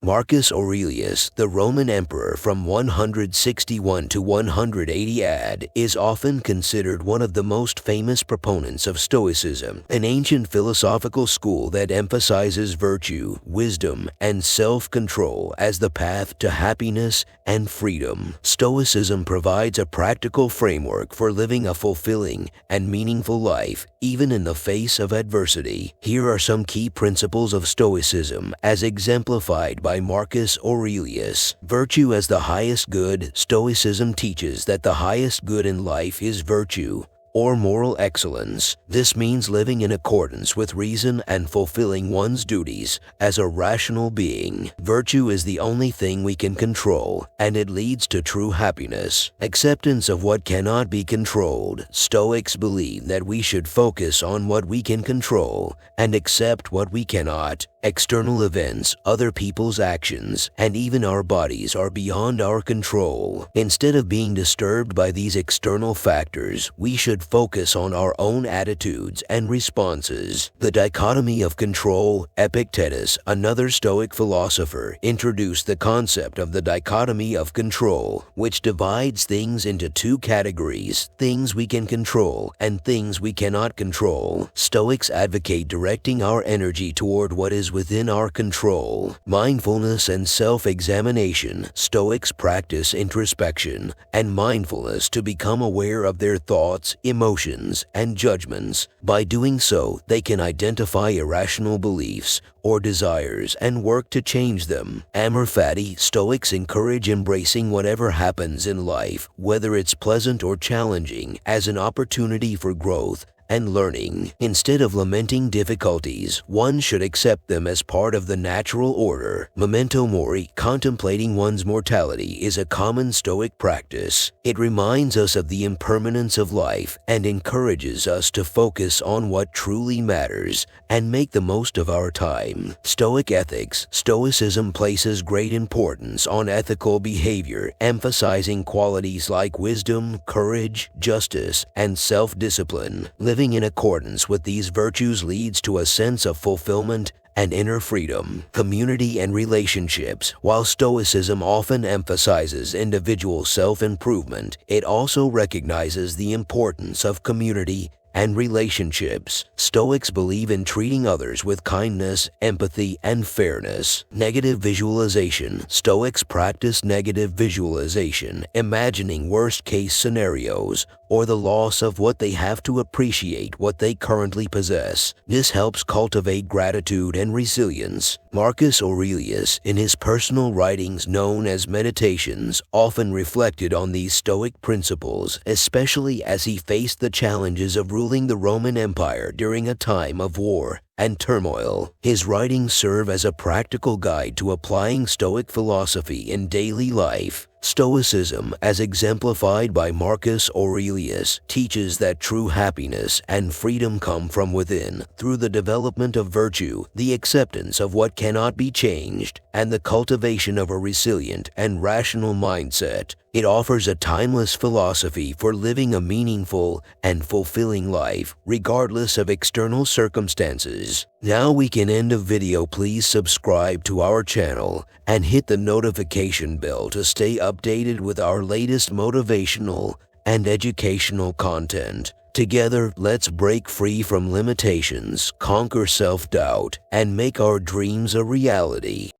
Marcus Aurelius, the Roman emperor from 161 to 180 AD, is often considered one of the most famous proponents of Stoicism, an ancient philosophical school that emphasizes virtue, wisdom, and self-control as the path to happiness and freedom. Stoicism provides a practical framework for living a fulfilling and meaningful life, even in the face of adversity. Here are some key principles of Stoicism as exemplified by Marcus Aurelius. Virtue as the highest good. Stoicism teaches that the highest good in life is virtue, or moral excellence. This means living in accordance with reason and fulfilling one's duties as a rational being. Virtue is the only thing we can control, and it leads to true happiness. Acceptance of what cannot be controlled. Stoics believe that we should focus on what we can control and accept what we cannot. External events, other people's actions, and even our bodies are beyond our control. Instead of being disturbed by these external factors, we should focus on our own attitudes and responses. The dichotomy of control. Epictetus, another Stoic philosopher, introduced the concept of the dichotomy of control, which divides things into two categories: things we can control and things we cannot control. Stoics advocate directing our energy toward what is within our control. Mindfulness and self-examination. Stoics practice introspection and mindfulness to become aware of their thoughts, emotions, and judgments. By doing so, they can identify irrational beliefs or desires and work to change them. Amor fati. Stoics encourage embracing whatever happens in life, whether it's pleasant or challenging, as an opportunity for growth and learning. Instead of lamenting difficulties, one should accept them as part of the natural order. Memento mori. Contemplating one's mortality is a common Stoic practice. It reminds us of the impermanence of life and encourages us to focus on what truly matters and make the most of our time. Stoic ethics. Stoicism places great importance on ethical behavior, emphasizing qualities like wisdom, courage, justice, and self-discipline. Living in accordance with these virtues leads to a sense of fulfillment and inner freedom. Community and relationships. While Stoicism often emphasizes individual self-improvement, it also recognizes the importance of community and relationships. Stoics believe in treating others with kindness, empathy, and fairness. Negative visualization. Stoics practice negative visualization, imagining worst-case scenarios or the loss of what they have to appreciate what they currently possess. This helps cultivate gratitude and resilience. Marcus Aurelius, in his personal writings known as Meditations, often reflected on these Stoic principles, especially as he faced the challenges of ruling the Roman Empire during a time of war and turmoil. His writings serve as a practical guide to applying Stoic philosophy in daily life. Stoicism, as exemplified by Marcus Aurelius, teaches that true happiness and freedom come from within through the development of virtue, the acceptance of what cannot be changed, and the cultivation of a resilient and rational mindset. It offers a timeless philosophy for living a meaningful and fulfilling life, regardless of external circumstances. Now we can end the video. Please subscribe to our channel and hit the notification bell to stay updated with our latest motivational and educational content. Together, let's break free from limitations, conquer self-doubt, and make our dreams a reality.